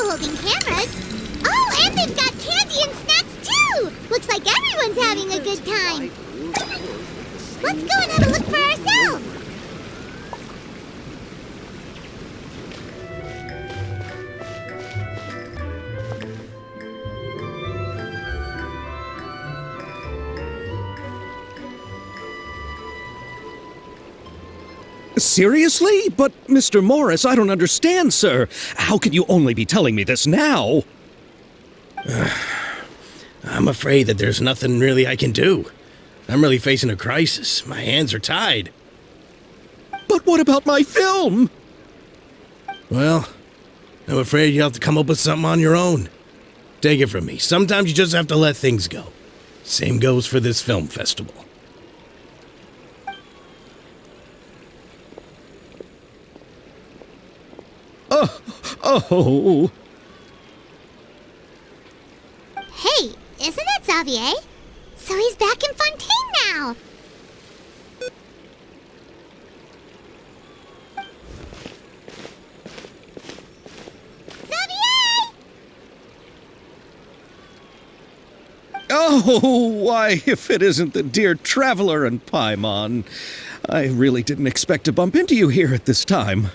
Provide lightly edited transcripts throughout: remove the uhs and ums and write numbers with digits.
people holding cameras. Oh, and they've got candy and snacks too! Looks like everyone's having a good time. Let's go and have a look for ourselves. Seriously? But, Mr. Morris, I don't understand, sir. How can you only be telling me this now? I'm afraid that there's nothing really I can do. I'm really facing a crisis. My hands are tied. But what about my film? Well, I'm afraid you'll have to come up with something on your own. Take it from me. Sometimes you just have to let things go. Same goes for this film festival. Oh. Hey, isn't that Xavier? So he's back in Fontaine now. Xavier! Oh, why, if it isn't the dear Traveler and Paimon. I really didn't expect to bump into you here at this time.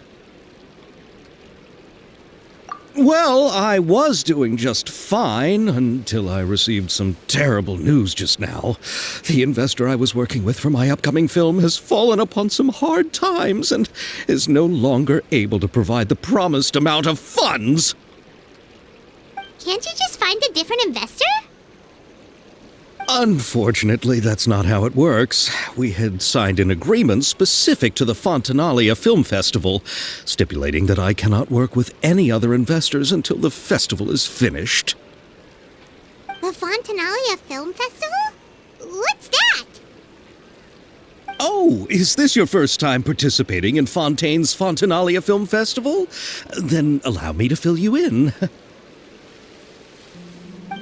Well, I was doing just fine until I received some terrible news just now. The investor I was working with for my upcoming film has fallen upon some hard times and is no longer able to provide the promised amount of funds. Can't you just find a different investor? Unfortunately, that's not how it works. We had signed an agreement specific to the Fontinalia Film Festival, stipulating that I cannot work with any other investors until the festival is finished. The Fontinalia Film Festival? What's that? Oh, is this your first time participating in Fontaine's Fontinalia Film Festival? Then allow me to fill you in.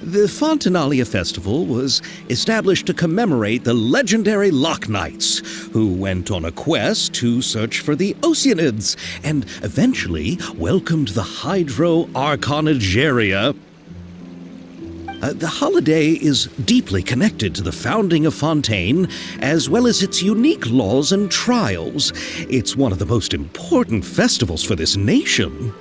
The Fontinalia Festival was established to commemorate the legendary Loch Knights, who went on a quest to search for the Oceanids, and eventually welcomed the Hydro Archon. The holiday is deeply connected to the founding of Fontaine, as well as its unique laws and trials. It's one of the most important festivals for this nation.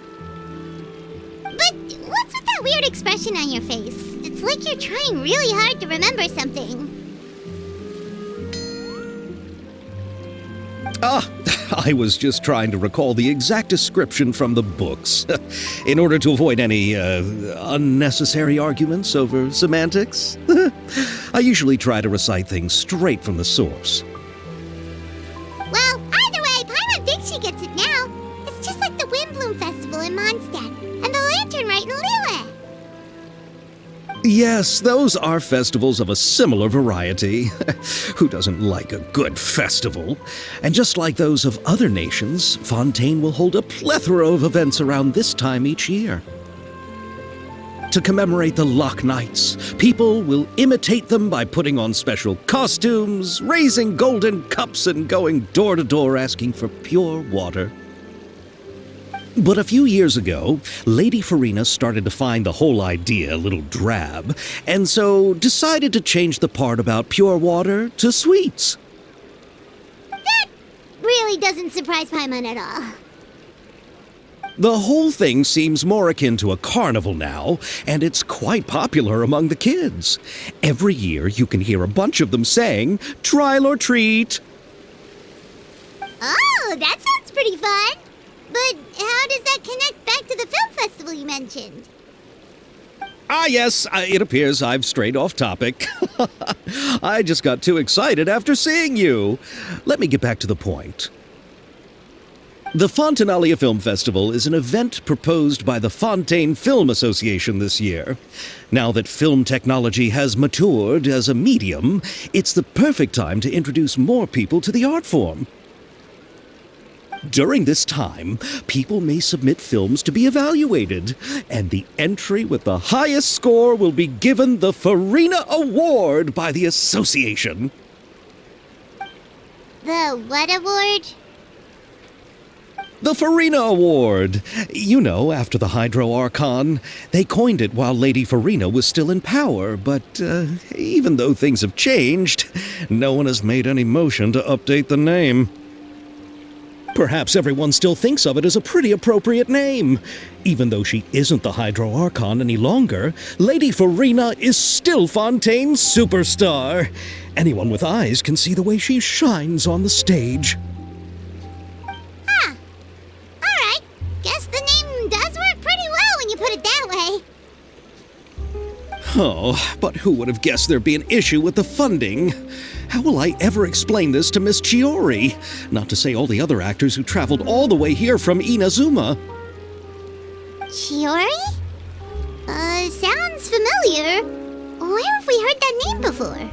But what's with that weird expression on your face? It's like you're trying really hard to remember something. I was just trying to recall the exact description from the books, in order to avoid any unnecessary arguments over semantics. I usually try to recite things straight from the source. Well, either way, Paimon thinks she gets it now. It's just like the Windbloom Festival in Mondstadt, and the Lantern Rite in Lille. Yes, those are festivals of a similar variety. Who doesn't like a good festival? And just like those of other nations, Fontaine will hold a plethora of events around this time each year. To commemorate the Loch Knights, people will imitate them by putting on special costumes, raising golden cups, and going door to door asking for pure water. But a few years ago, Lady Furina started to find the whole idea a little drab, and so decided to change the part about pure water to sweets. That really doesn't surprise Paimon at all. The whole thing seems more akin to a carnival now, and it's quite popular among the kids. Every year you can hear a bunch of them saying, "Trial or treat." Oh, that sounds pretty fun. But how does that connect back to the film festival you mentioned? Yes, it appears I've strayed off topic. I just got too excited after seeing you. Let me get back to the point. The Fontinalia Film Festival is an event proposed by the Fontaine Film Association this year. Now that film technology has matured as a medium, it's the perfect time to introduce more people to the art form. During this time, people may submit films to be evaluated, and the entry with the highest score will be given the Furina Award by the association. The what award? The Furina Award! You know, after the Hydro Archon. They coined it while Lady Furina was still in power, but even though things have changed, no one has made any motion to update the name. Perhaps everyone still thinks of it as a pretty appropriate name. Even though she isn't the Hydro Archon any longer, Lady Furina is still Fontaine's superstar. Anyone with eyes can see the way she shines on the stage. Huh. Alright. Guess the name does work pretty well when you put it that way. Oh, but who would have guessed there'd be an issue with the funding? How will I ever explain this to Miss Chiori? Not to say all the other actors who traveled all the way here from Inazuma. Chiori? Sounds familiar. Where have we heard that name before?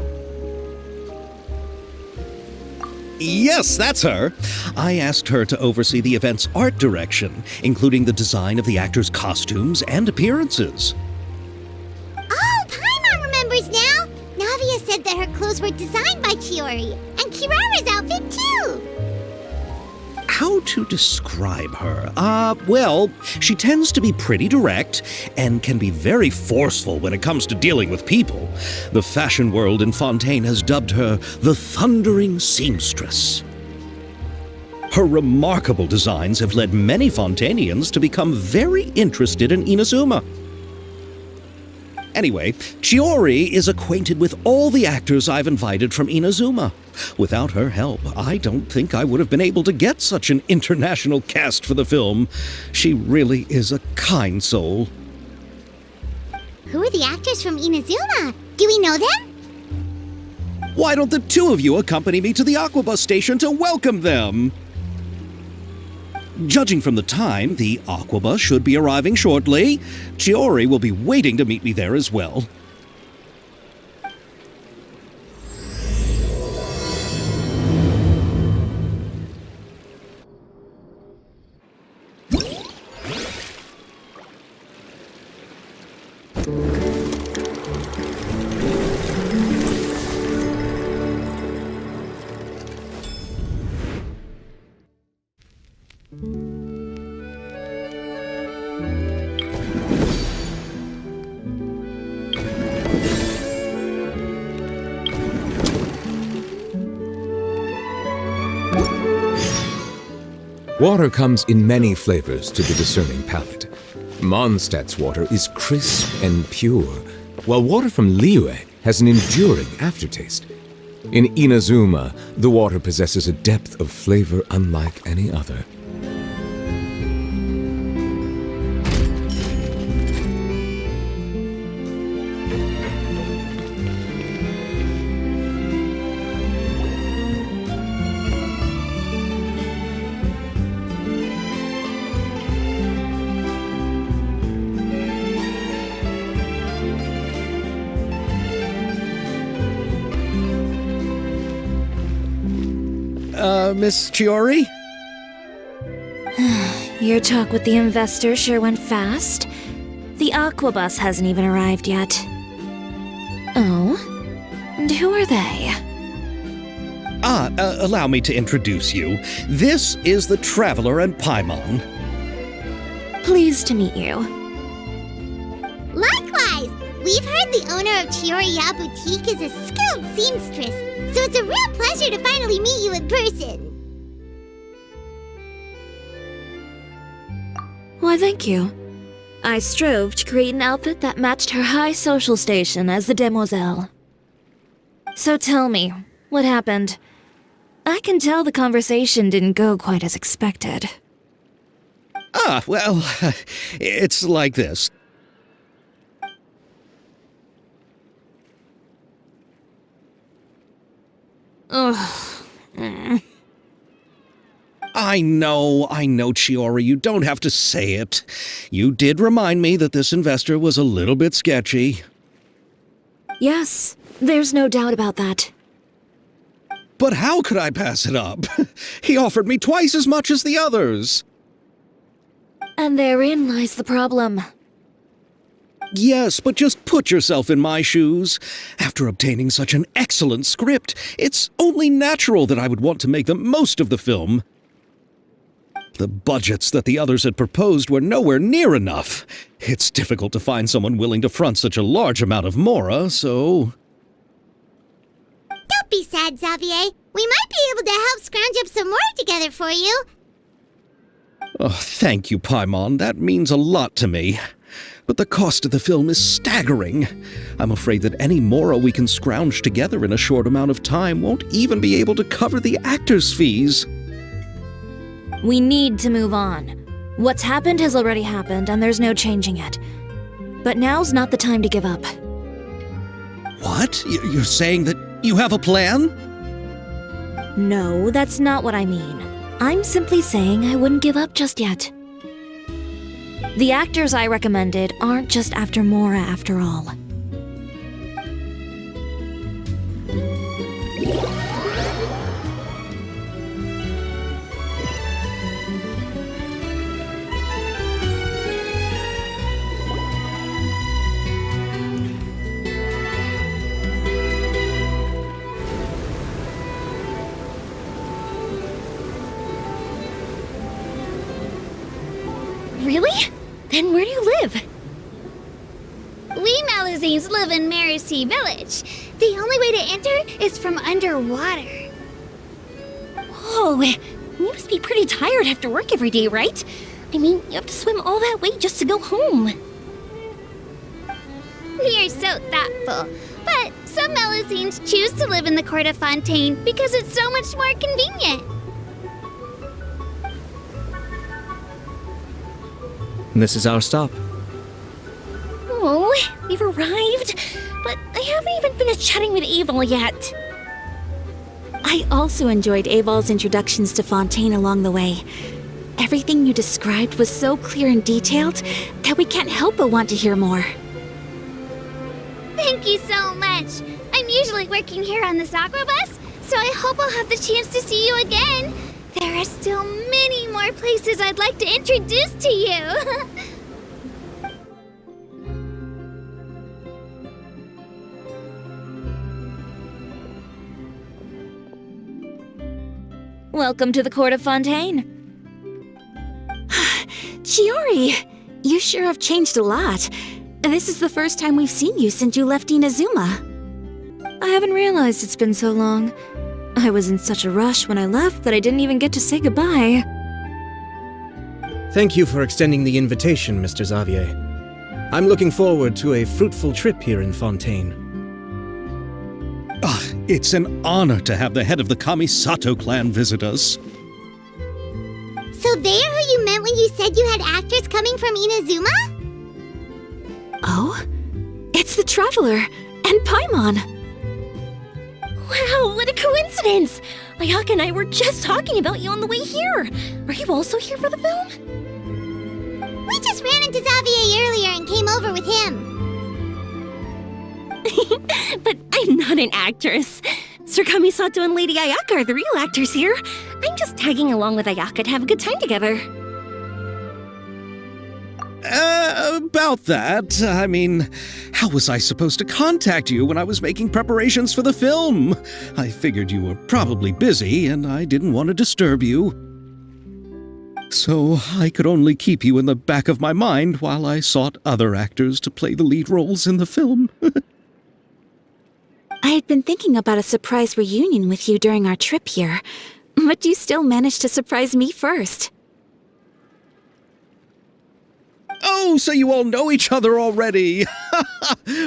Yes, that's her. I asked her to oversee the event's art direction, including the design of the actors' costumes and appearances. Oh, Paimon remembers now! Navia said that her clothes were designed by Chiori, and Kirara's outfit too! How to describe her? Well, she tends to be pretty direct and can be very forceful when it comes to dealing with people. The fashion world in Fontaine has dubbed her the Thundering Seamstress. Her remarkable designs have led many Fontainians to become very interested in Inazuma. Anyway, Chiori is acquainted with all the actors I've invited from Inazuma. Without her help, I don't think I would have been able to get such an international cast for the film. She really is a kind soul. Who are the actors from Inazuma? Do we know them? Why don't the two of you accompany me to the Aquabus station to welcome them? Judging from the time, the Aquabus should be arriving shortly. Chiori will be waiting to meet me there as well. Water comes in many flavors to the discerning palate. Mondstadt's water is crisp and pure, while water from Liyue has an enduring aftertaste. In Inazuma, the water possesses a depth of flavor unlike any other. Miss Chiori? Your talk with the investor sure went fast. The Aquabus hasn't even arrived yet. Oh? And who are they? Allow me to introduce you. This is the Traveler and Paimon. Pleased to meet you. Likewise! We've heard the owner of Chioriya Boutique is a skilled seamstress, so it's a real pleasure to finally meet you in person. Why, thank you. I strove to create an outfit that matched her high social station as the demoiselle. So tell me, what happened? I can tell the conversation didn't go quite as expected. Well, it's like this. Ugh. I know, Chiori, you don't have to say it. You did remind me that this investor was a little bit sketchy. Yes, there's no doubt about that. But how could I pass it up? He offered me twice as much as the others. And therein lies the problem. Yes, but just put yourself in my shoes. After obtaining such an excellent script, it's only natural that I would want to make the most of the film. The budgets that the others had proposed were nowhere near enough. It's difficult to find someone willing to front such a large amount of mora, so... Don't be sad, Xavier. We might be able to help scrounge up some more together for you. Oh, thank you, Paimon. That means a lot to me. But the cost of the film is staggering. I'm afraid that any mora we can scrounge together in a short amount of time won't even be able to cover the actors' fees. We need to move on. What's happened has already happened, and there's no changing it. But now's not the time to give up. What? You're saying that you have a plan? No, that's not what I mean. I'm simply saying I wouldn't give up just yet. The actors I recommended aren't just after mora after all. Really? Then where do you live? We melusines live in Melusine Village. The only way to enter is from underwater. Oh, you must be pretty tired after work every day, right? I mean, you have to swim all that way just to go home. We are so thoughtful. But some melusines choose to live in the court of Fontaine because it's so much more convenient. This is our stop. Oh, we've arrived, but I haven't even finished chatting with Abel yet. I also enjoyed Abel's introductions to Fontaine along the way. Everything you described was so clear and detailed that we can't help but want to hear more. Thank you so much. I'm usually working here on the Sakura bus, so I hope I'll have the chance to see you again. There are still many more places I'd like to introduce to you. Welcome to the court of Fontaine. Chiori, you sure have changed a lot. This is the first time we've seen you since you left Inazuma. I haven't realized it's been so long. I was in such a rush when I left that I didn't even get to say goodbye. Thank you for extending the invitation, Mr. Xavier. I'm looking forward to a fruitful trip here in Fontaine. It's an honor to have the head of the Kamisato clan visit us. So they're who you meant when you said you had actors coming from Inazuma? Oh? It's the Traveler and Paimon. Wow, what a coincidence! Ayaka and I were just talking about you on the way here. Are you also here for the film? We just ran into Xavier earlier and came over with him. But I'm not an actress. Sir Kamisato and Lady Ayaka are the real actors here. I'm just tagging along with Ayaka to have a good time together. About that, I mean, how was I supposed to contact you when I was making preparations for the film? I figured you were probably busy, and I didn't want to disturb you. So I could only keep you in the back of my mind while I sought other actors to play the lead roles in the film. I had been thinking about a surprise reunion with you during our trip here, but you still managed to surprise me first. Oh, so you all know each other already!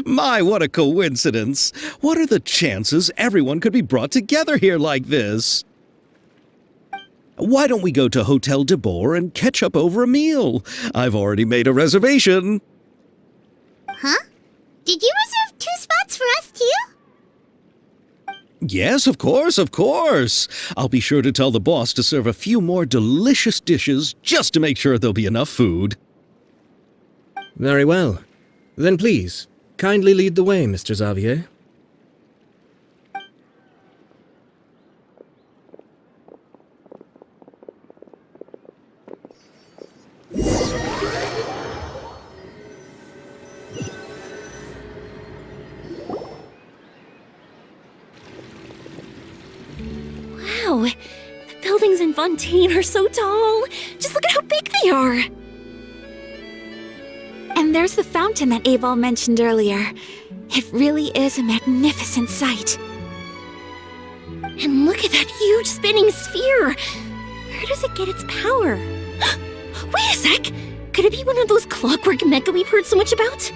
My, what a coincidence! What are the chances everyone could be brought together here like this? Why don't we go to Hotel de Boer and catch up over a meal? I've already made a reservation. Huh? Did you reserve 2 spots for us too? Yes, of course, of course. I'll be sure to tell the boss to serve a few more delicious dishes just to make sure there'll be enough food. Very well. Then please, kindly lead the way, Mr. Xavier. Wow, the buildings in Fontaine are so tall. Just look at how big they are. And there's the fountain that Aval mentioned earlier. It really is a magnificent sight. And look at that huge spinning sphere. Where does it get its power? Wait a sec! Could it be one of those clockwork mecha we've heard so much about?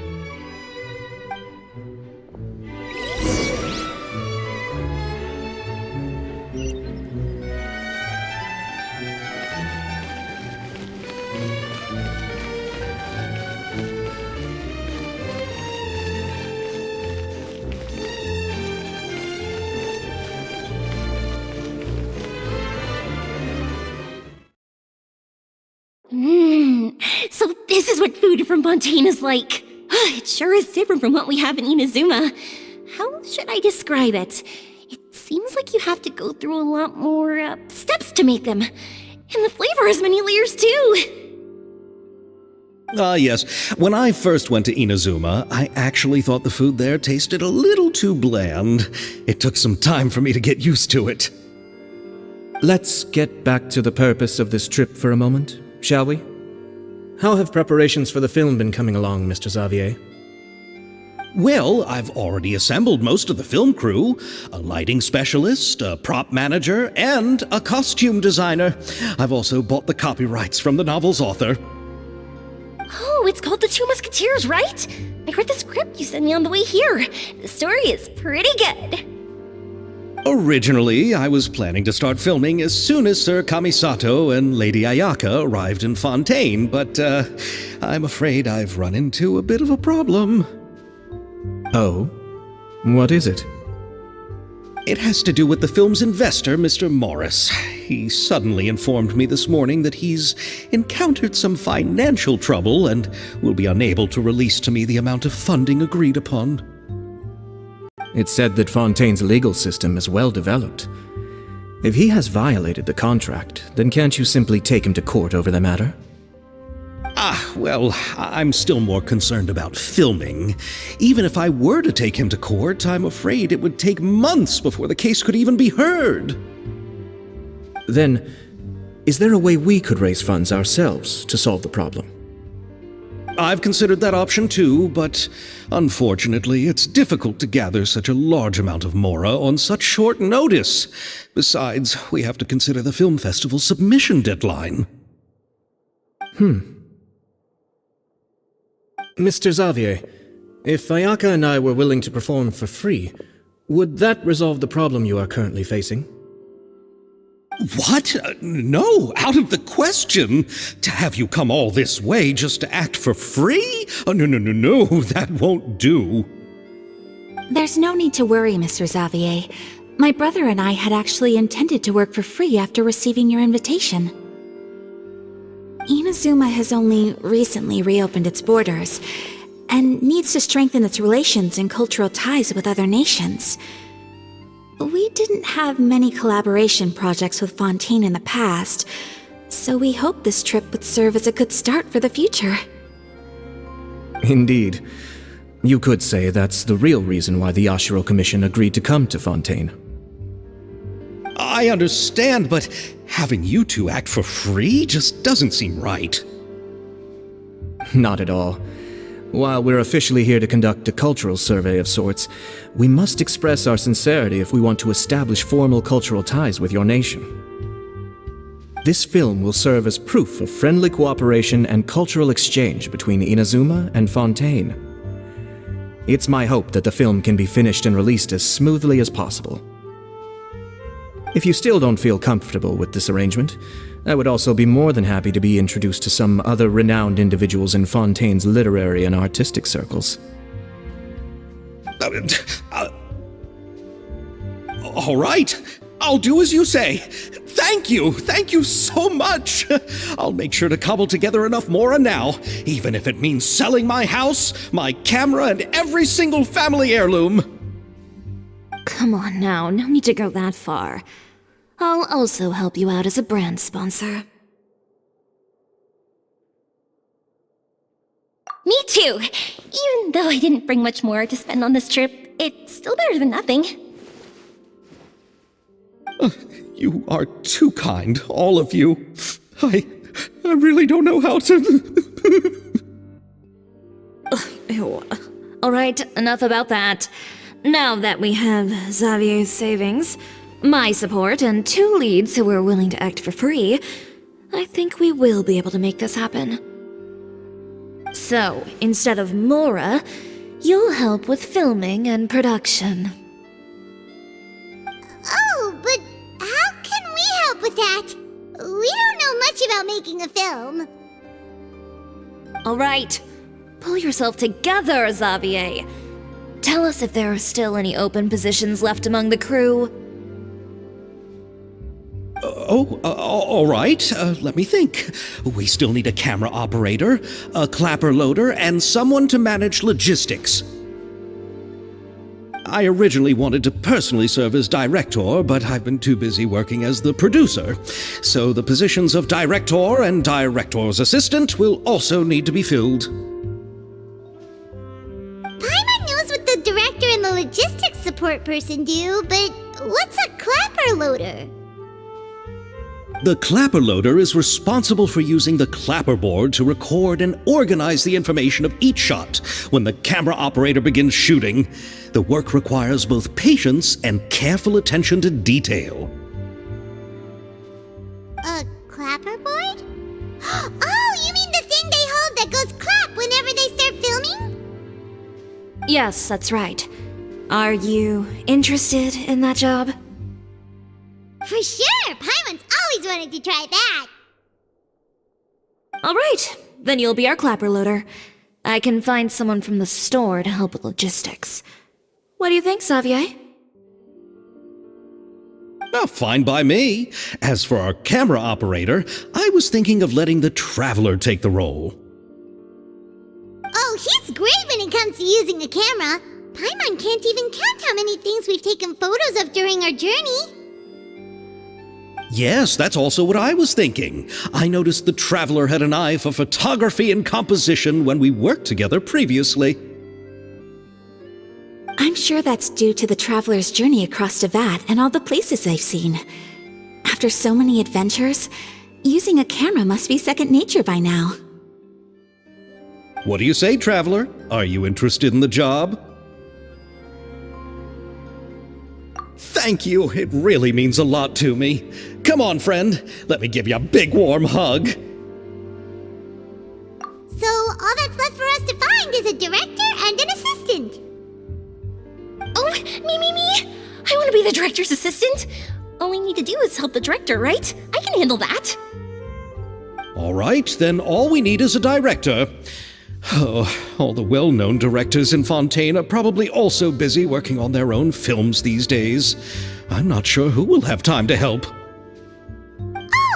So this is what food from Fontaine is like. It sure is different from what we have in Inazuma. How should I describe it? It seems like you have to go through a lot more steps to make them. And the flavor has many layers too. Yes. When I first went to Inazuma, I actually thought the food there tasted a little too bland. It took some time for me to get used to it. Let's get back to the purpose of this trip for a moment, shall we? How have preparations for the film been coming along, Mr. Xavier? Well, I've already assembled most of the film crew, a lighting specialist, a prop manager, and a costume designer. I've also bought the copyrights from the novel's author. Oh, it's called The Two Musketeers, right? I read the script you sent me on the way here. The story is pretty good. Originally, I was planning to start filming as soon as Sir Kamisato and Lady Ayaka arrived in Fontaine, but I'm afraid I've run into a bit of a problem. Oh? What is it? It has to do with the film's investor, Mr. Morris. He suddenly informed me this morning that he's encountered some financial trouble and will be unable to release to me the amount of funding agreed upon. It's said that Fontaine's legal system is well developed. If he has violated the contract, then can't you simply take him to court over the matter? Well, I'm still more concerned about filming. Even if I were to take him to court, I'm afraid it would take months before the case could even be heard. Then, is there a way we could raise funds ourselves to solve the problem? I've considered that option too, but unfortunately, it's difficult to gather such a large amount of mora on such short notice. Besides, we have to consider the film festival's submission deadline. Mr. Xavier, if Ayaka and I were willing to perform for free, would that resolve the problem you are currently facing? What? No, out of the question. To have you come all this way just to act for free? Oh, no, that won't do. There's no need to worry, Mr. Xavier. My brother and I had actually intended to work for free after receiving your invitation. Inazuma has only recently reopened its borders, and needs to strengthen its relations and cultural ties with other nations. We didn't have many collaboration projects with Fontaine in the past, so we hoped this trip would serve as a good start for the future. Indeed. You could say that's the real reason why the Yashiro Commission agreed to come to Fontaine. I understand, but having you two act for free just doesn't seem right. Not at all. While we're officially here to conduct a cultural survey of sorts, we must express our sincerity if we want to establish formal cultural ties with your nation. This film will serve as proof of friendly cooperation and cultural exchange between Inazuma and Fontaine. It's my hope that the film can be finished and released as smoothly as possible. If you still don't feel comfortable with this arrangement, I would also be more than happy to be introduced to some other renowned individuals in Fontaine's literary and artistic circles. All right, I'll do as you say. Thank you so much. I'll make sure to cobble together enough mora now, even if it means selling my house, my camera, and every single family heirloom. Come on now, no need to go that far. I'll also help you out as a brand sponsor. Me too! Even though I didn't bring much more to spend on this trip, it's still better than nothing. You are too kind, all of you. I really don't know how to... Ew. Alright, enough about that. Now that we have Xavier's savings, my support, and 2 leads who are willing to act for free, I think we will be able to make this happen. So, instead of Mora, you'll help with filming and production. Oh, but how can we help with that? We don't know much about making a film. Alright, pull yourself together, Xavier. Tell us if there are still any open positions left among the crew. All right. Let me think. We still need a camera operator, a clapper loader, and someone to manage logistics. I originally wanted to personally serve as director, but I've been too busy working as the producer. So the positions of director and director's assistant will also need to be filled. Paimon knows what the director and the logistics support person do, but what's a clapper loader? The clapper loader is responsible for using the clapperboard to record and organize the information of each shot when the camera operator begins shooting. The work requires both patience and careful attention to detail. A clapperboard? Oh, you mean the thing they hold that goes clap whenever they start filming? Yes, that's right. Are you interested in that job? For sure! Paimon's always wanted to try that! Alright, then you'll be our clapper loader. I can find someone from the store to help with logistics. What do you think, Xavier? Oh, fine by me. As for our camera operator, I was thinking of letting the Traveler take the role. Oh, he's great when it comes to using a camera. Paimon can't even count how many things we've taken photos of during our journey. Yes, that's also what I was thinking. I noticed the Traveler had an eye for photography and composition when we worked together previously. I'm sure that's due to the Traveler's journey across Devat and all the places they've seen. After so many adventures, using a camera must be second nature by now. What do you say, Traveler? Are you interested in the job? Thank you. It really means a lot to me. Come on, friend. Let me give you a big warm hug. So all that's left for us to find is a director and an assistant. Oh, me! I want to be the director's assistant. All we need to do is help the director, right? I can handle that. All right, then all we need is a director. Oh, all the well-known directors in Fontaine are probably also busy working on their own films these days. I'm not sure who will have time to help.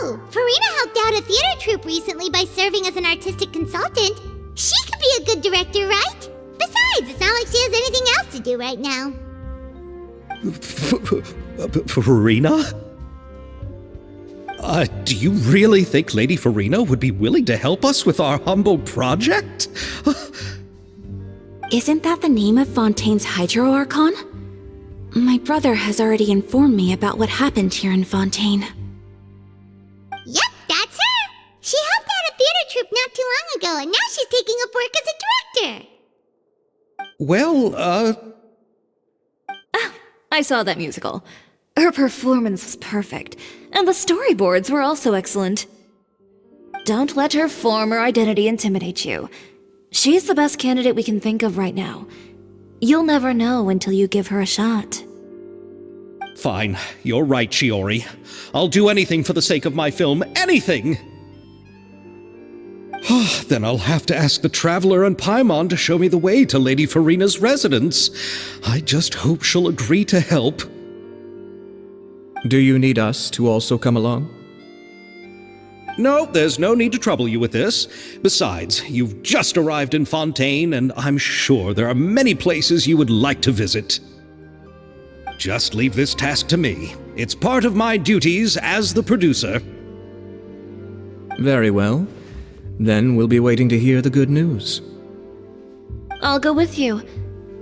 Oh, Furina helped out a theater troupe recently by serving as an artistic consultant. She could be a good director, right? Besides, it's not like she has anything else to do right now. Furina? Do you really think Lady Furina would be willing to help us with our humble project? Isn't that the name of Fontaine's Hydro Archon? My brother has already informed me about what happened here in Fontaine. Yep, that's her! She helped out a theater troupe not too long ago, and now she's taking up work as a director! Well, I saw that musical. Her performance was perfect, and the storyboards were also excellent. Don't let her former identity intimidate you. She's the best candidate we can think of right now. You'll never know until you give her a shot. Fine. You're right, Chiori. I'll do anything for the sake of my film. Anything! Then I'll have to ask the Traveler and Paimon to show me the way to Lady Furina's residence. I just hope she'll agree to help. Do you need us to also come along? No, there's no need to trouble you with this. Besides, you've just arrived in Fontaine, and I'm sure there are many places you would like to visit. Just leave this task to me. It's part of my duties as the producer. Very well. Then we'll be waiting to hear the good news. I'll go with you.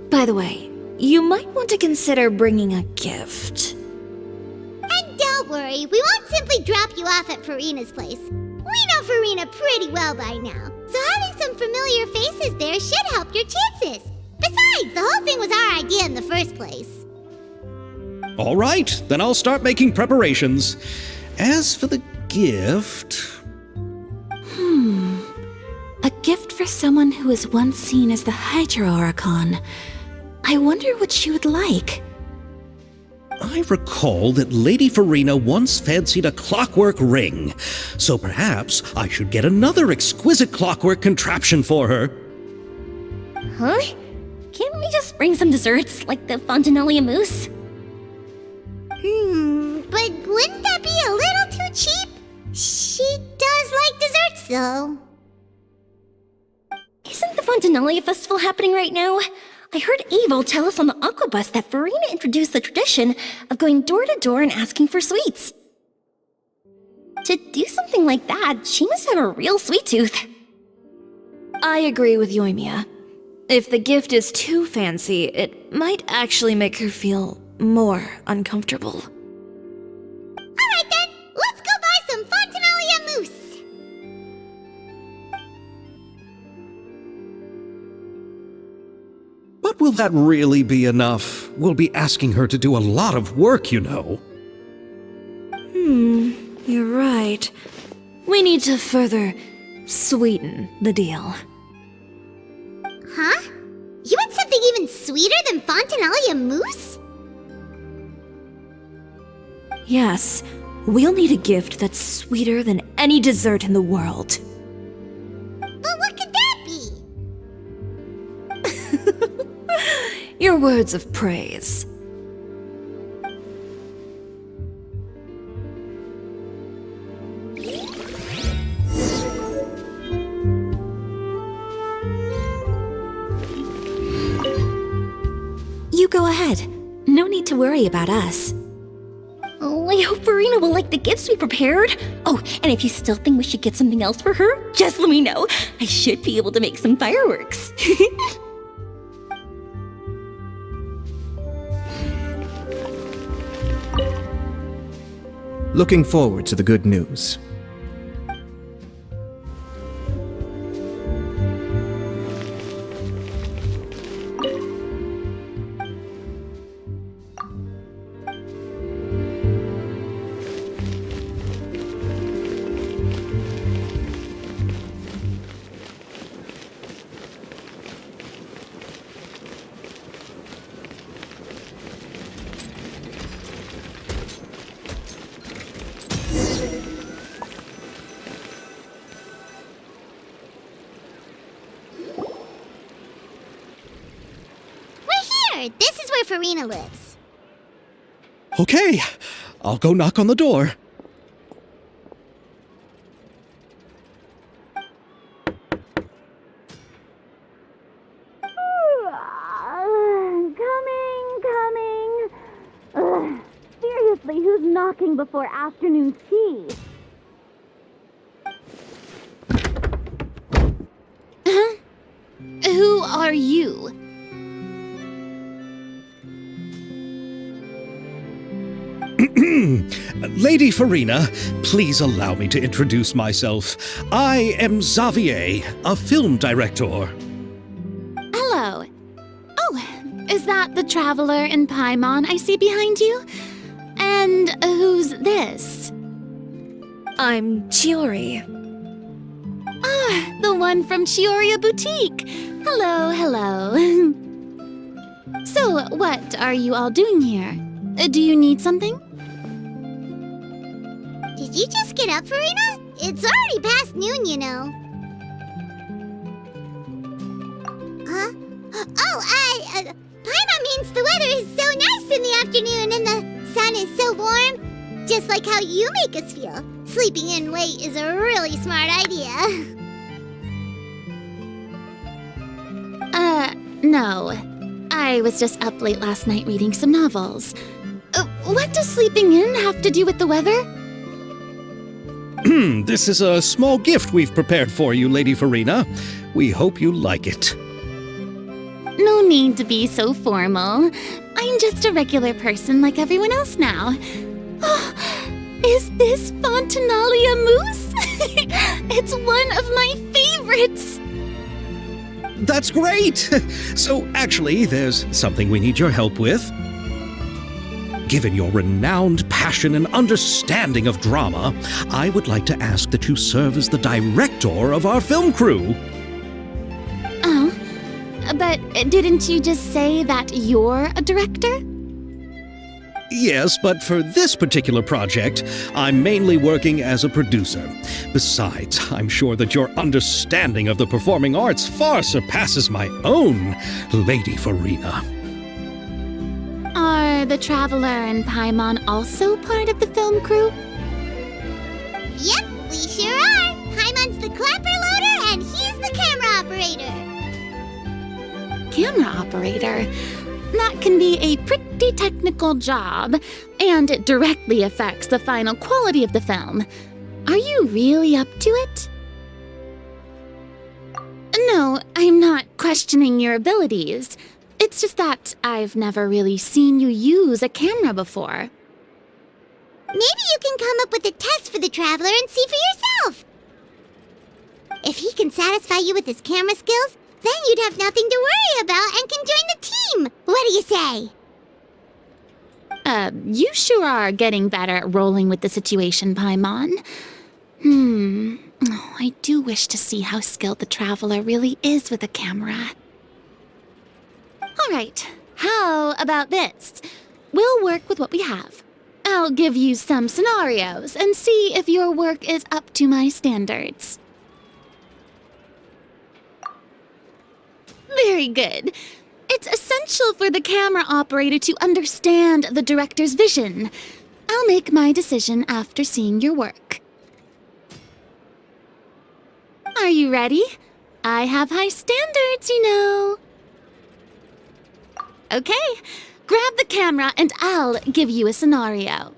By the way, you might want to consider bringing a gift. And don't worry. We won't simply drop you off at Furina's place. We know Furina pretty well by now, so having some familiar faces there should help your chances. Besides, the whole thing was our idea in the first place. All right, then I'll start making preparations. As for the gift... A gift for someone who was once seen as the Hydro Archon. I wonder what she would like. I recall that Lady Furina once fancied a clockwork ring, so perhaps I should get another exquisite clockwork contraption for her. Huh? Can't we just bring some desserts, like the Fontinalia mousse? But wouldn't that be a little too cheap? She does like desserts, though. Isn't the Fontinalia Festival happening right now? I heard Abel tell us on the Aquabus that Furina introduced the tradition of going door to door and asking for sweets. To do something like that, she must have a real sweet tooth. I agree with Yoimiya. If the gift is too fancy, it might actually make her feel more uncomfortable. Alright then, let's go buy some Fontinalia mousse! But will that really be enough? We'll be asking her to do a lot of work, you know. You're right. We need to further sweeten the deal. Huh? You want something even sweeter than Fontinalia mousse? Yes, we'll need a gift that's sweeter than any dessert in the world. But what could that be? Your words of praise. You go ahead. No need to worry about us. Oh, I hope Furina will like the gifts we prepared. Oh, and if you still think we should get something else for her, just let me know. I should be able to make some fireworks. Looking forward to the good news. This is where Furina lives. Okay, I'll go knock on the door. Coming. Seriously, who's knocking before afternoon tea? Who are you? Lady Furina, please allow me to introduce myself. I am Xavier, a film director. Hello. Oh, is that the Traveler and Paimon I see behind you? And who's this? I'm Chiori. Ah, the one from Chiori Boutique. Hello. So, what are you all doing here? Do you need something? Did you just get up, Furina? It's already past noon, you know. Huh? Oh, Paimon means the weather is so nice in the afternoon and the sun is so warm. Just like how you make us feel. Sleeping in late is a really smart idea. No. I was just up late last night reading some novels. What does sleeping in have to do with the weather? This is a small gift we've prepared for you, Lady Furina. We hope you like it. No need to be so formal. I'm just a regular person like everyone else now. Oh, Is this Fontinalia mousse? It's one of my favorites! That's great! So, actually, there's something we need your help with. Given your renowned passion and understanding of drama, I would like to ask that you serve as the director of our film crew. Oh, but didn't you just say that you're a director? Yes, but for this particular project, I'm mainly working as a producer. Besides, I'm sure that your understanding of the performing arts far surpasses my own, Lady Furina. Are the Traveler and Paimon also part of the film crew? Yep, we sure are. Paimon's the clapper loader and he's the camera operator. Camera operator? That can be a pretty technical job, and it directly affects the final quality of the film. Are you really up to it? No, I'm not questioning your abilities. It's just that I've never really seen you use a camera before. Maybe you can come up with a test for the Traveler and see for yourself. If he can satisfy you with his camera skills, then you'd have nothing to worry about and can join the team. What do you say? You sure are getting better at rolling with the situation, Paimon. Oh, I do wish to see how skilled the Traveler really is with a camera. All right, how about this? We'll work with what we have. I'll give you some scenarios and see if your work is up to my standards. Very good. It's essential for the camera operator to understand the director's vision. I'll make my decision after seeing your work. Are you ready? I have high standards, you know. Okay, grab the camera and I'll give you a scenario.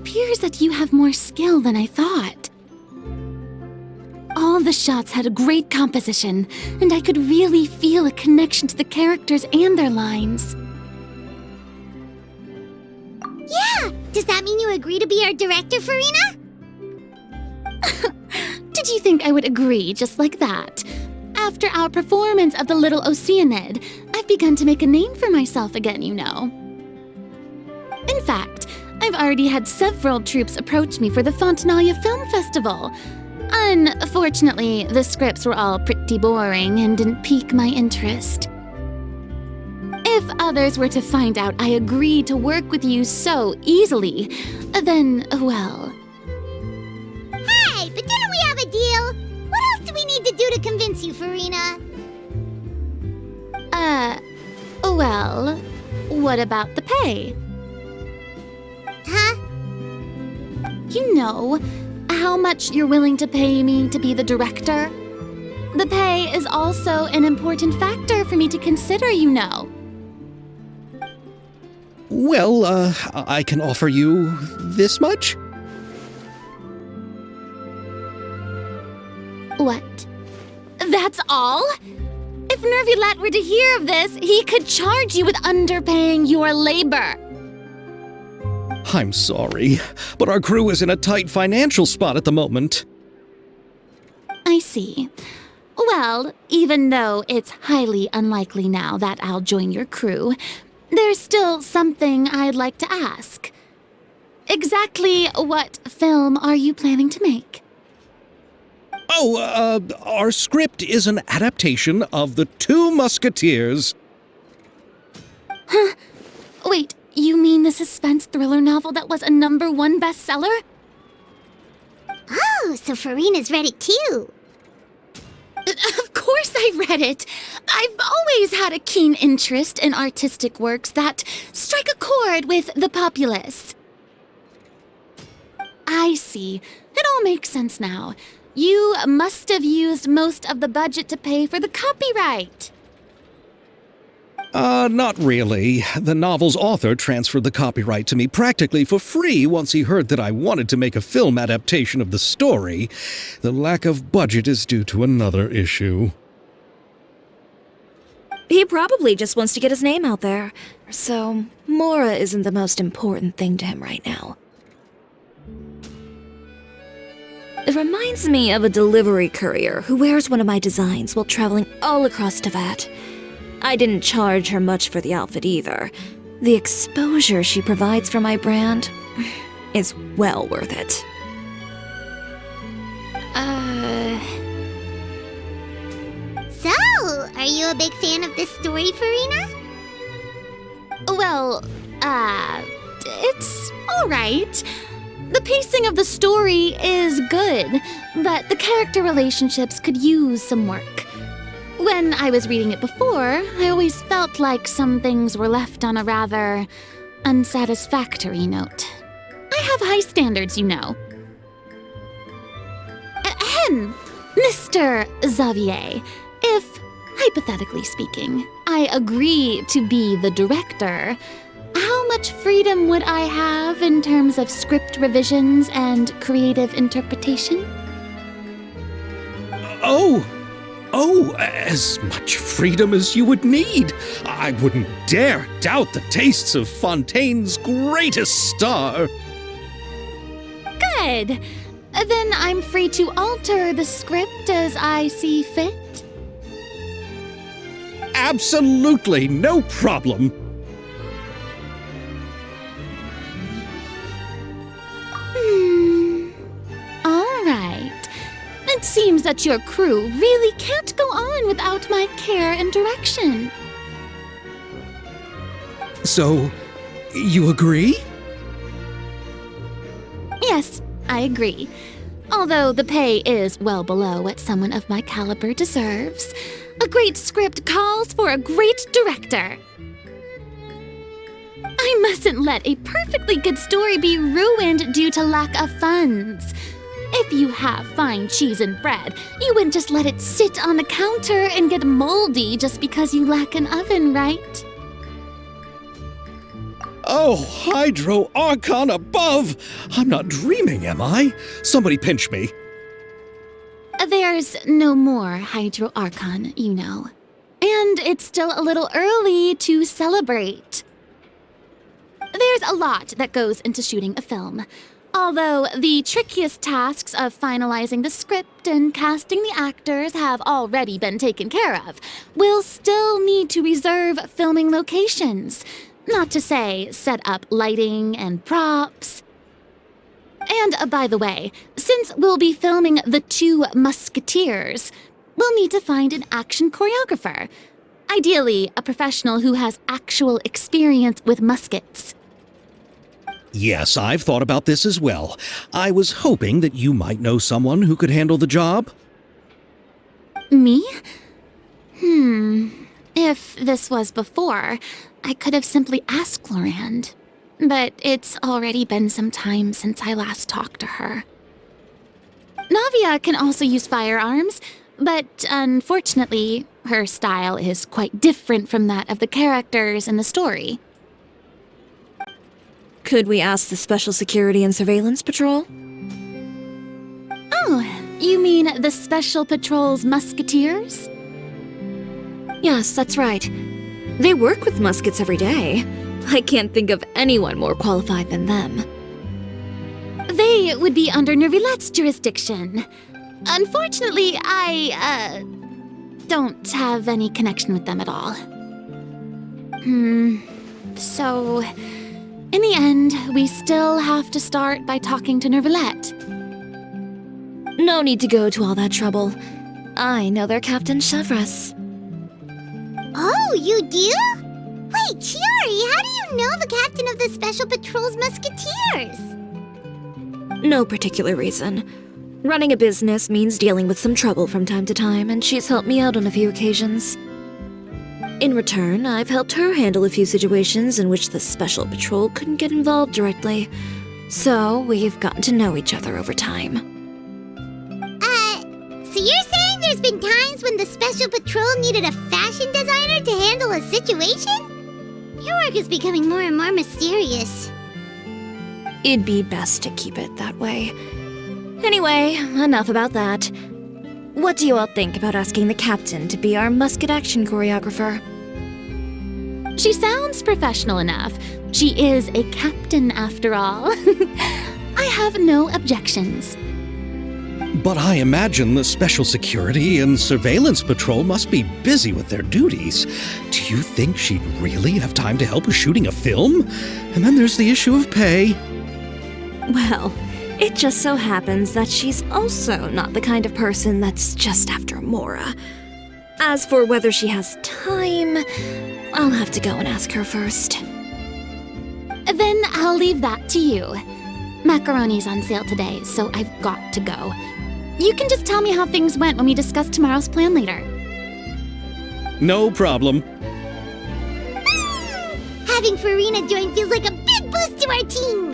appears that you have more skill than I thought. All the shots had a great composition, and I could really feel a connection to the characters and their lines. Yeah! Does that mean you agree to be our director, Furina? Did you think I would agree just like that? After our performance of the Little Oceanid, I've begun to make a name for myself again, you know. In fact, I've already had several troupes approach me for the Fontinalia Film Festival. Unfortunately, the scripts were all pretty boring and didn't pique my interest. If others were to find out I agreed to work with you so easily, then, well... Hey, but didn't we have a deal? What else do we need to do to convince you, Furina? Well, what about the pay? Huh? You know, how much you're willing to pay me to be the director? The pay is also an important factor for me to consider, you know. Well, I can offer you this much? What? That's all? If Neuvillette were to hear of this, he could charge you with underpaying your labor. I'm sorry, but our crew is in a tight financial spot at the moment. I see. Well, even though it's highly unlikely now that I'll join your crew, there's still something I'd like to ask. Exactly what film are you planning to make? Oh, our script is an adaptation of The Two Musketeers. Huh? Wait, you mean the suspense thriller novel that was a #1 bestseller? Oh, so Furina's read it too. Of course I read it. I've always had a keen interest in artistic works that strike a chord with the populace. I see. It all makes sense now. You must have used most of the budget to pay for the copyright. Not really. The novel's author transferred the copyright to me practically for free once he heard that I wanted to make a film adaptation of the story. The lack of budget is due to another issue. He probably just wants to get his name out there. So, Mora isn't the most important thing to him right now. It reminds me of a delivery courier who wears one of my designs while traveling all across Teyvat. I didn't charge her much for the outfit either. The exposure she provides for my brand is well worth it. So, are you a big fan of this story, Furina? Well, it's alright. The pacing of the story is good, but the character relationships could use some work. When I was reading it before, I always felt like some things were left on a rather unsatisfactory note. I have high standards, you know. Ahem, Mr. Xavier, if, hypothetically speaking, I agree to be the director, how much freedom would I have in terms of script revisions and creative interpretation? Oh, as much freedom as you would need. I wouldn't dare doubt the tastes of Fontaine's greatest star. Good. Then I'm free to alter the script as I see fit? Absolutely, no problem. All right. It seems that your crew really can't go on without my care and direction. So, you agree? Yes, I agree. Although the pay is well below what someone of my caliber deserves, a great script calls for a great director. I mustn't let a perfectly good story be ruined due to lack of funds. If you have fine cheese and bread, you wouldn't just let it sit on the counter and get moldy just because you lack an oven, right? Oh, Hydro Archon above! I'm not dreaming, am I? Somebody pinch me. There's no more Hydro Archon, you know. And it's still a little early to celebrate. There's a lot that goes into shooting a film. Although the trickiest tasks of finalizing the script and casting the actors have already been taken care of, we'll still need to reserve filming locations. Not to say set up lighting and props. And by the way, since we'll be filming the 2 musketeers, we'll need to find an action choreographer. Ideally, a professional who has actual experience with muskets. Yes, I've thought about this as well. I was hoping that you might know someone who could handle the job. Me? If this was before, I could have simply asked Glorand. But it's already been some time since I last talked to her. Navia can also use firearms, but unfortunately, her style is quite different from that of the characters in the story. Could we ask the Special Security and Surveillance Patrol? Oh, you mean the Special Patrol's musketeers? Yes, that's right. They work with muskets every day. I can't think of anyone more qualified than them. They would be under Neuvillette's jurisdiction. Unfortunately, I, don't have any connection with them at all. So, in the end, we still have to start by talking to Neuvillette. No need to go to all that trouble. I know their Captain Chevreuse. Oh, you do? Wait, Chiori, how do you know the captain of the Special Patrol's musketeers? No particular reason. Running a business means dealing with some trouble from time to time, and she's helped me out on a few occasions. In return, I've helped her handle a few situations in which the Special Patrol couldn't get involved directly. So, we've gotten to know each other over time. So you're saying there's been times when the Special Patrol needed a fashion designer to handle a situation? Your work is becoming more and more mysterious. It'd be best to keep it that way. Anyway, enough about that. What do you all think about asking the captain to be our musket action choreographer? She sounds professional enough. She is a captain after all. I have no objections. But I imagine the Special Security and Surveillance Patrol must be busy with their duties. Do you think she'd really have time to help with shooting a film? And then there's the issue of pay. Well, it just so happens that she's also not the kind of person that's just after Mora. As for whether she has time, I'll have to go and ask her first. Then I'll leave that to you. Macaroni's on sale today, so I've got to go. You can just tell me how things went when we discuss tomorrow's plan later. No problem. Having Furina join feels like a big boost to our team!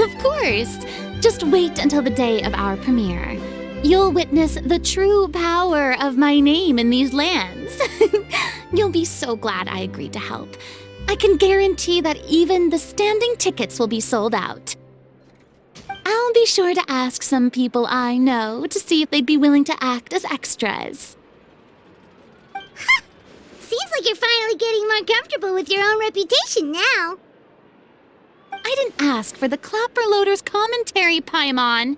Of course. Just wait until the day of our premiere. You'll witness the true power of my name in these lands. You'll be so glad I agreed to help. I can guarantee that even the standing tickets will be sold out. I'll be sure to ask some people I know to see if they'd be willing to act as extras. Seems like you're finally getting more comfortable with your own reputation now. I didn't ask for the Clapper Loader's commentary, Paimon.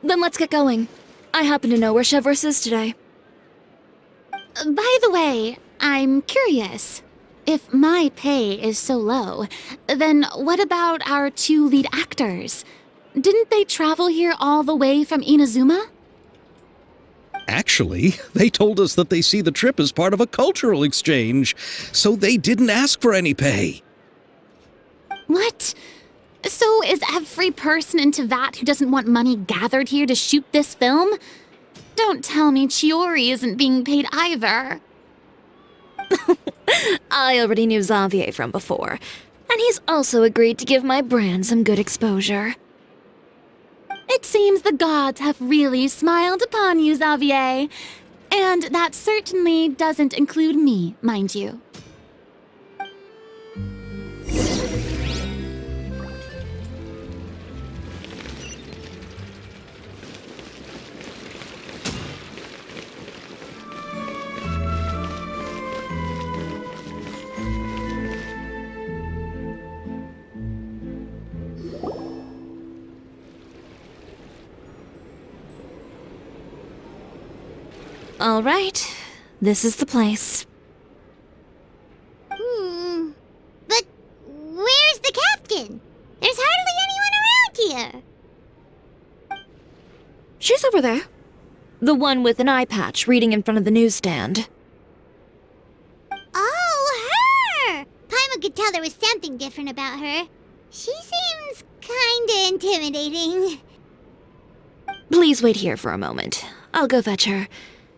Then let's get going. I happen to know where Chevreuse is today. By the way, I'm curious. If my pay is so low, then what about our 2 lead actors? Didn't they travel here all the way from Inazuma? Actually, they told us that they see the trip as part of a cultural exchange, so they didn't ask for any pay. What? So is every person in Tevat who doesn't want money gathered here to shoot this film? Don't tell me Chiori isn't being paid either. I already knew Xavier from before, and he's also agreed to give my brand some good exposure. It seems the gods have really smiled upon you, Xavier. And that certainly doesn't include me, mind you. All right, this is the place. But where's the captain? There's hardly anyone around here. She's over there. The one with an eye patch reading in front of the newsstand. Oh, her! Paimon could tell there was something different about her. She seems kinda intimidating. Please wait here for a moment. I'll go fetch her.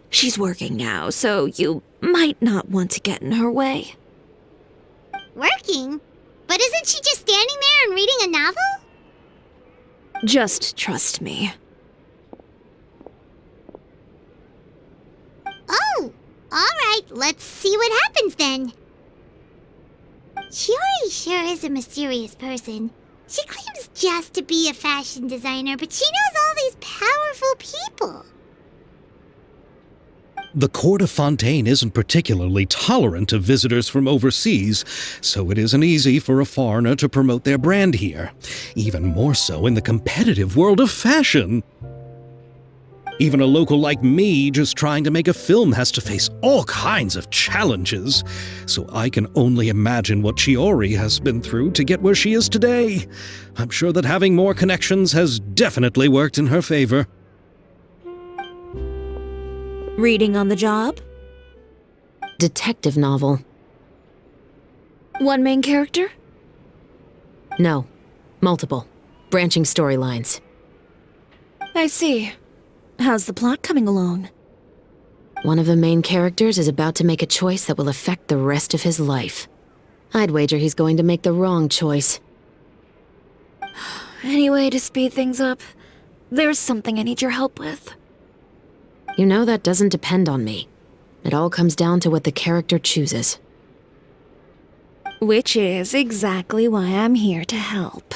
She's working now, so you might not want to get in her way. Working? But isn't she just standing there and reading a novel? Just trust me. Oh, alright, let's see what happens then. Chiori sure is a mysterious person. She claims just to be a fashion designer, but she knows all these powerful people. The court of Fontaine isn't particularly tolerant of visitors from overseas, so it isn't easy for a foreigner to promote their brand here. Even more so in the competitive world of fashion. Even a local like me just trying to make a film has to face all kinds of challenges. So I can only imagine what Chiori has been through to get where she is today. I'm sure that having more connections has definitely worked in her favor. Reading on the job? Detective novel. One main character? No. Multiple. Branching storylines. I see. How's the plot coming along? One of the main characters is about to make a choice that will affect the rest of his life. I'd wager he's going to make the wrong choice. Any way to speed things up? There's something I need your help with. You know that doesn't depend on me. It all comes down to what the character chooses. Which is exactly why I'm here to help.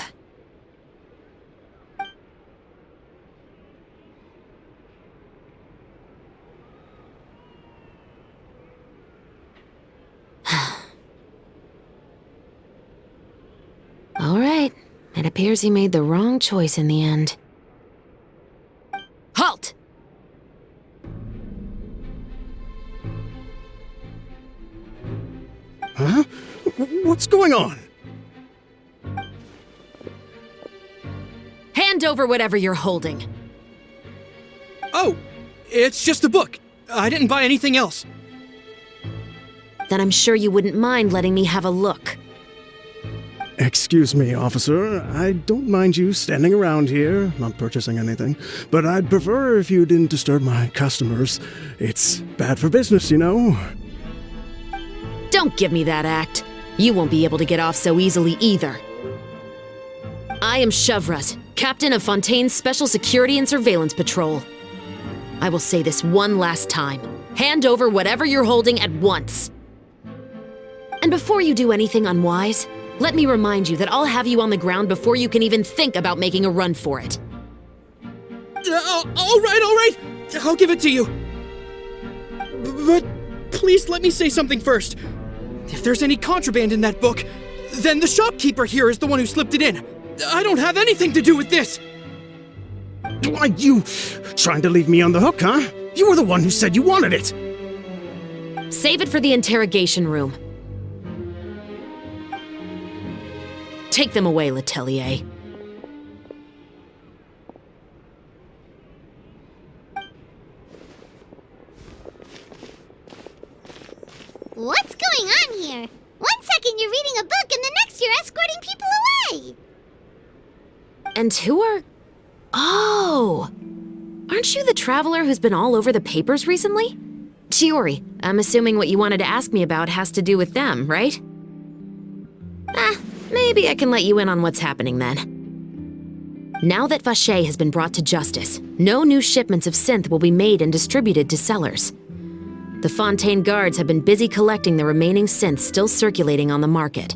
All right. It appears he made the wrong choice in the end. Halt! Huh? What's going on? Hand over whatever you're holding. Oh, it's just a book. I didn't buy anything else. Then I'm sure you wouldn't mind letting me have a look. Excuse me, officer. I don't mind you standing around here, not purchasing anything, but I'd prefer if you didn't disturb my customers. It's bad for business, you know. Don't give me that act. You won't be able to get off so easily either. I am chevreuse, captain of Fontaine's Special Security and Surveillance Patrol. I will say this one last time. Hand over whatever you're holding at once. And before you do anything unwise, let me remind you that I'll have you on the ground before you can even think about making a run for it. All right. I'll give it to you. But please let me say something first. If there's any contraband in that book, then the shopkeeper here is the one who slipped it in. I don't have anything to do with this. Why, you trying to leave me on the hook, huh? You were the one who said you wanted it. Save it for the interrogation room. Take them away, Letelier. What's going on here? 1 second you're reading a book and the next you're escorting people away. And who are... Oh! Aren't you the traveler who's been all over the papers recently? Chiori, I'm assuming what you wanted to ask me about has to do with them, right? Maybe I can let you in on what's happening then. Now that Vacher has been brought to justice, no new shipments of synth will be made and distributed to sellers. The Fontaine guards have been busy collecting the remaining synths still circulating on the market.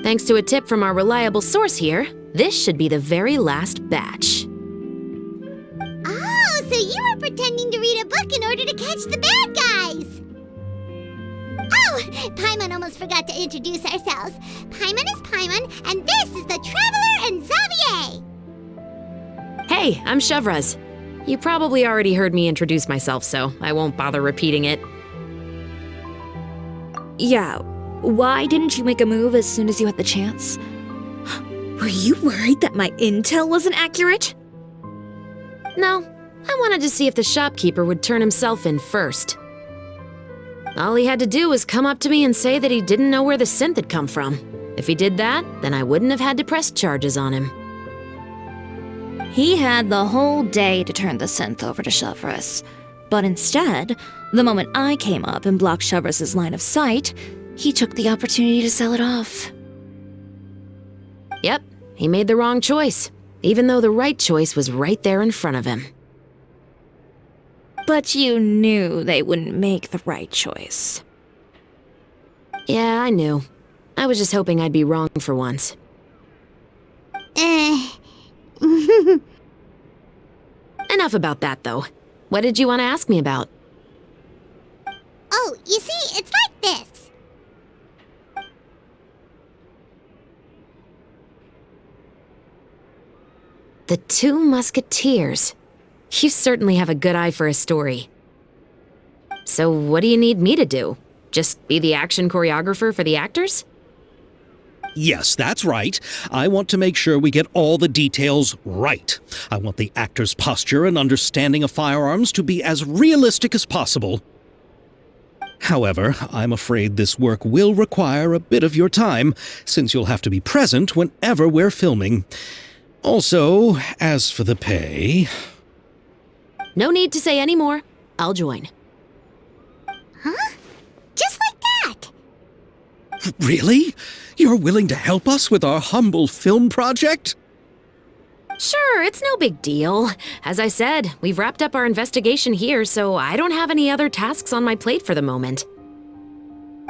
Thanks to a tip from our reliable source here, this should be the very last batch. Oh, so you were pretending to read a book in order to catch the bad guys! Oh, Paimon almost forgot to introduce ourselves. Paimon is Paimon, and this is the Traveler and Xavier! Hey, I'm chevreuse. You probably already heard me introduce myself, so I won't bother repeating it. Yeah, why didn't you make a move as soon as you had the chance? Were you worried that my intel wasn't accurate? No, I wanted to see if the shopkeeper would turn himself in first. All he had to do was come up to me and say that he didn't know where the synth had come from. If he did that, then I wouldn't have had to press charges on him. He had the whole day to turn the synth over to Chevreuse. But instead, the moment I came up and blocked Chevreuse's line of sight, he took the opportunity to sell it off. Yep, he made the wrong choice, even though the right choice was right there in front of him. But you knew they wouldn't make the right choice. Yeah, I knew. I was just hoping I'd be wrong for once. Enough about that, though. What did you want to ask me about? Oh, you see, it's like this. The Two Musketeers. You certainly have a good eye for a story. So what do you need me to do? Just be the action choreographer for the actors? Yes, that's right. I want to make sure we get all the details right. I want the actor's posture and understanding of firearms to be as realistic as possible. However, I'm afraid this work will require a bit of your time, since you'll have to be present whenever we're filming. Also, as for the pay... No need to say any more. I'll join. Huh? Just like that? Really? You're willing to help us with our humble film project? Sure, it's no big deal. As I said, we've wrapped up our investigation here, so I don't have any other tasks on my plate for the moment.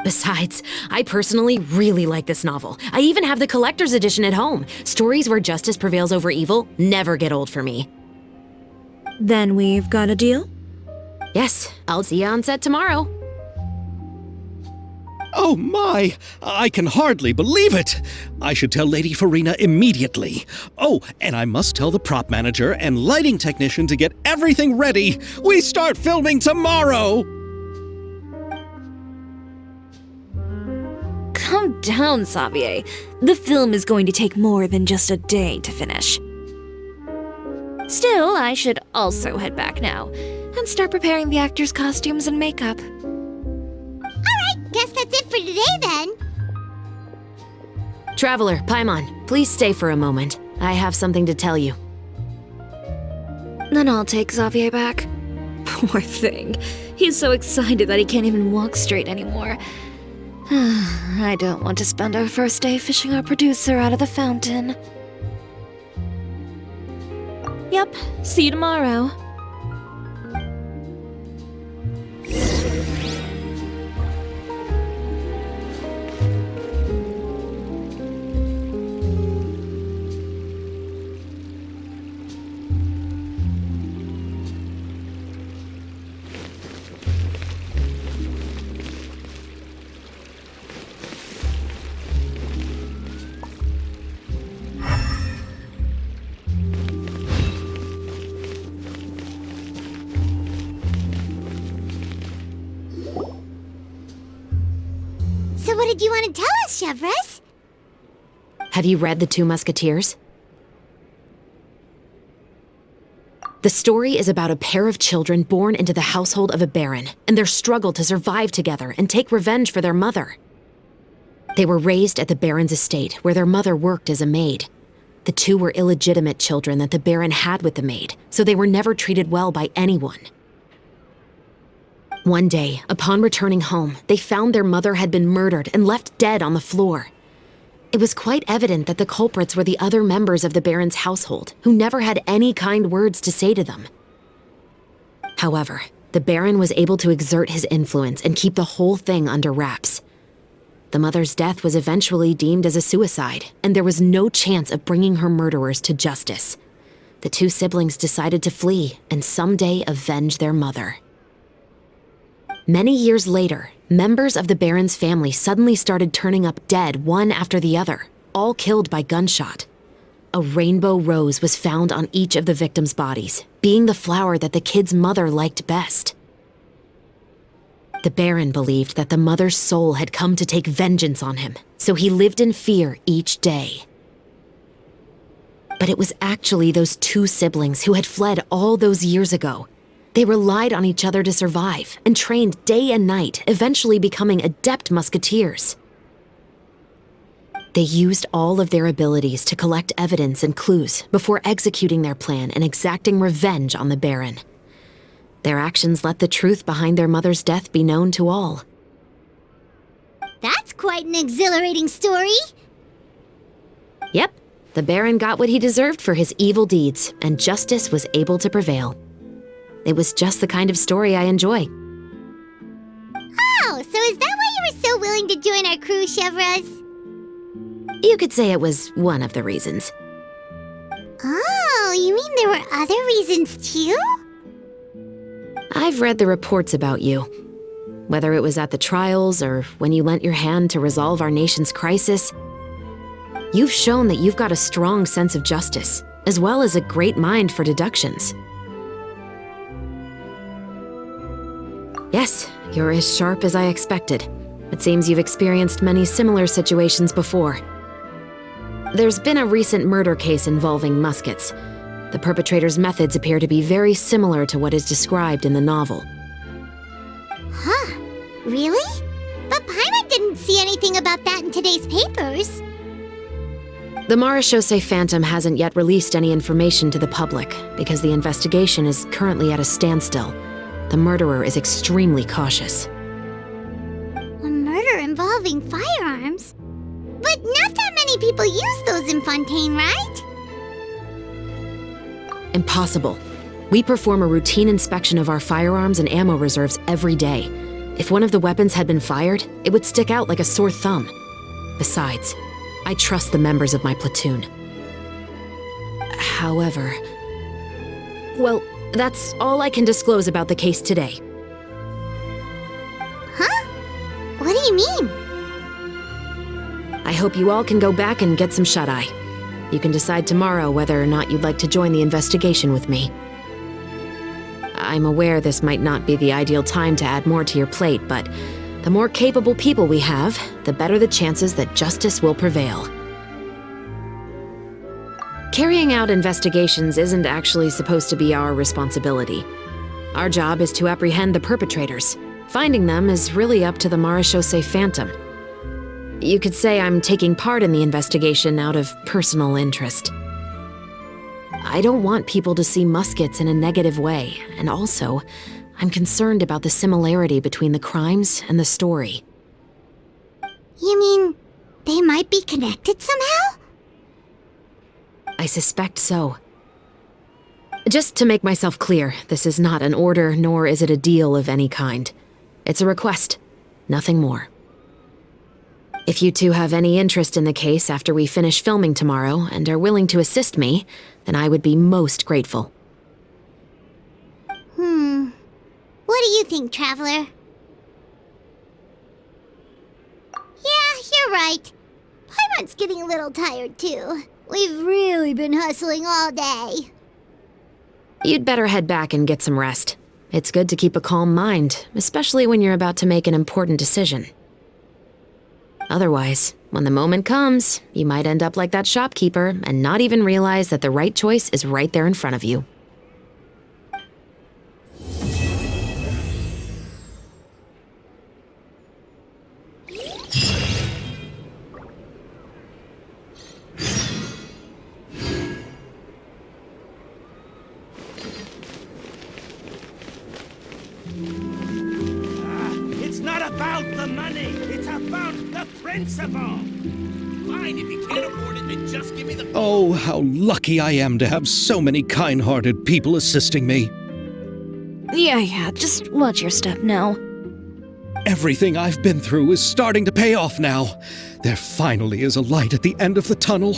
Besides, I personally really like this novel. I even have the collector's edition at home. Stories where justice prevails over evil never get old for me. Then we've got a deal? Yes, I'll see you on set tomorrow. Oh my! I can hardly believe it! I should tell Lady Furina immediately. Oh, and I must tell the prop manager and lighting technician to get everything ready. We start filming tomorrow! Calm down, Xavier. The film is going to take more than just a day to finish. Still, I should also head back now and start preparing the actors' costumes and makeup. Alright, guess that's it for today then. Traveler, Paimon, please stay for a moment. I have something to tell you. Then I'll take Xavier back. Poor thing. He's so excited that he can't even walk straight anymore. I don't want to spend our first day fishing our producer out of the fountain. Yep, see you tomorrow. So what did you want to tell us, Chevreuse? Have you read The Two Musketeers? The story is about a pair of children born into the household of a baron and their struggle to survive together and take revenge for their mother. They were raised at the baron's estate where their mother worked as a maid. The two were illegitimate children that the baron had with the maid, so they were never treated well by anyone. One day, upon returning home, they found their mother had been murdered and left dead on the floor. It was quite evident that the culprits were the other members of the baron's household, who never had any kind words to say to them. However, the baron was able to exert his influence and keep the whole thing under wraps. The mother's death was eventually deemed as a suicide, and there was no chance of bringing her murderers to justice. The two siblings decided to flee and someday avenge their mother. Many years later, members of the baron's family suddenly started turning up dead one after the other, all killed by gunshot. a rainbow rose was found on each of the victims' bodies, being the flower that the kid's mother liked best. The Baron believed that the mother's soul had come to take vengeance on him, so he lived in fear each day. But it was actually those two siblings who had fled all those years ago. They relied on each other to survive and trained day and night, eventually becoming adept musketeers. They used all of their abilities to collect evidence and clues before executing their plan and exacting revenge on the Baron. Their actions let the truth behind their mother's death be known to all. That's quite an exhilarating story. Yep, the Baron got what he deserved for his evil deeds, and justice was able to prevail. It was just the kind of story I enjoy. Oh, so is that why you were so willing to join our crew, chevreuse? You could say it was one of the reasons. Oh, you mean there were other reasons too? I've read the reports about you. Whether it was at the trials or when you lent your hand to resolve our nation's crisis, you've shown that you've got a strong sense of justice, as well as a great mind for deductions. Yes, you're as sharp as I expected. It seems you've experienced many similar situations before. There's been a recent murder case involving Muskets. The perpetrator's methods appear to be very similar to what is described in the novel. Huh? Really? But Paimon didn't see anything about that in today's papers. The Marechaussee Phantom hasn't yet released any information to the public because the investigation is currently at a standstill. The murderer is extremely cautious. A murder involving firearms? But not that many people use those in Fontaine, right? Impossible. We perform a routine inspection of our firearms and ammo reserves every day. If one of the weapons had been fired, it would stick out like a sore thumb. Besides, I trust the members of my platoon. However... well, that's all I can disclose about the case today. Huh? What do you mean? I hope you all can go back and get some shut-eye. You can decide tomorrow whether or not you'd like to join the investigation with me. I'm aware this might not be the ideal time to add more to your plate, but the more capable people we have, the better the chances that justice will prevail. Carrying out investigations isn't actually supposed to be our responsibility. Our job is to apprehend the perpetrators. Finding them is really up to the Marechaussee Phantom. You could say I'm taking part in the investigation out of personal interest. I don't want people to see Muskets in a negative way, and also, I'm concerned about the similarity between the crimes and the story. You mean they might be connected somehow? I suspect so. Just to make myself clear, this is not an order, nor is it a deal of any kind. It's a request, nothing more. If you two have any interest in the case after we finish filming tomorrow and are willing to assist me, then I would be most grateful. What do you think, Traveler? Yeah, you're right. Paimon's getting a little tired, too. We've really been hustling all day. You'd better head back and get some rest. It's good to keep a calm mind, especially when you're about to make an important decision. Otherwise, when the moment comes, you might end up like that shopkeeper and not even realize that the right choice is right there in front of you. It's not about the money. It's about the principle. Fine, if you can't afford it, then just give me the... Oh, how lucky I am to have so many kind-hearted people assisting me. Yeah, just watch your step now. Everything I've been through is starting to pay off now. There finally is a light at the end of the tunnel.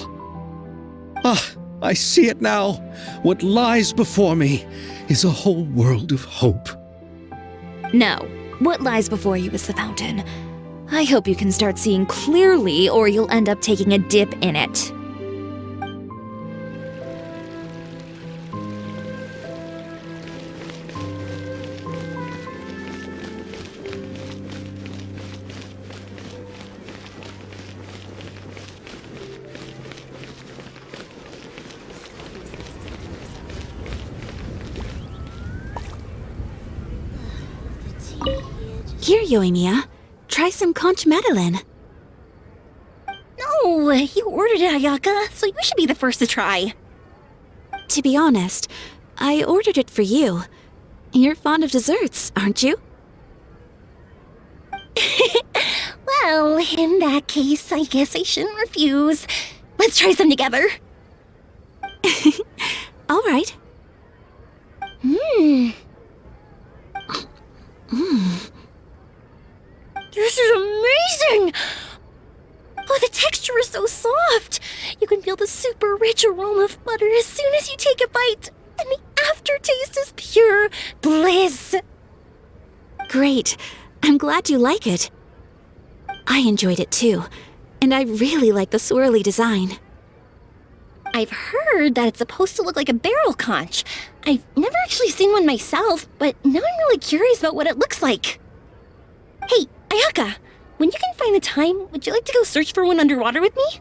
Ah, I see it now. What lies before me is a whole world of hope. No, what lies before you is the fountain. I hope you can start seeing clearly, or you'll end up taking a dip in it. Here, yoimiya. Try some conch madeleine. No, you ordered it, Ayaka, so you should be the first to try. To be honest, I ordered it for you. You're fond of desserts, aren't you? Well, in that case, I guess I shouldn't refuse. Let's try some together. All right. This is amazing! Oh, the texture is so soft! You can feel the super rich aroma of butter as soon as you take a bite, and the aftertaste is pure bliss! Great. I'm glad you like it. I enjoyed it too, and I really like the swirly design. I've heard that it's supposed to look like a barrel conch. I've never actually seen one myself, but now I'm really curious about what it looks like. Hey, Ayaka, when you can find the time, would you like to go search for one underwater with me?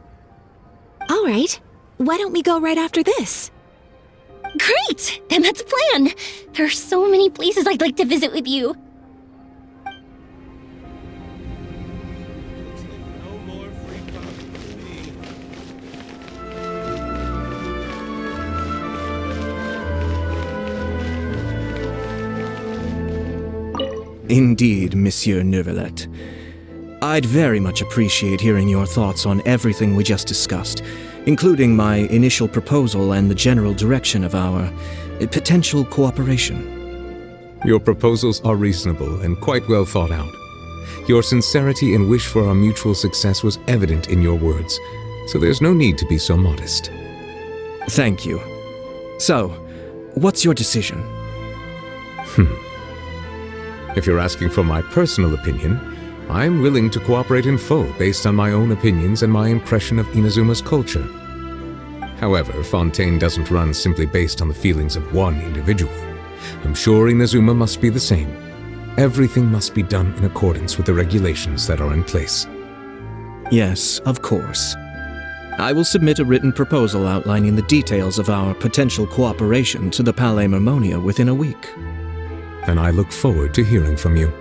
All right. Why don't we go right after this? Great! Then that's a plan! There are so many places I'd like to visit with you. Indeed, Monsieur Neuvillette. I'd very much appreciate hearing your thoughts on everything we just discussed, including my initial proposal and the general direction of our potential cooperation. Your proposals are reasonable and quite well thought out. Your sincerity and wish for our mutual success was evident in your words, so there's no need to be so modest. Thank you. So, what's your decision? If you're asking for my personal opinion, I'm willing to cooperate in full based on my own opinions and my impression of Inazuma's culture. However, Fontaine doesn't run simply based on the feelings of one individual. I'm sure Inazuma must be the same. Everything must be done in accordance with the regulations that are in place. Yes, of course. I will submit a written proposal outlining the details of our potential cooperation to the Palais Mermonia within a week. And I look forward to hearing from you.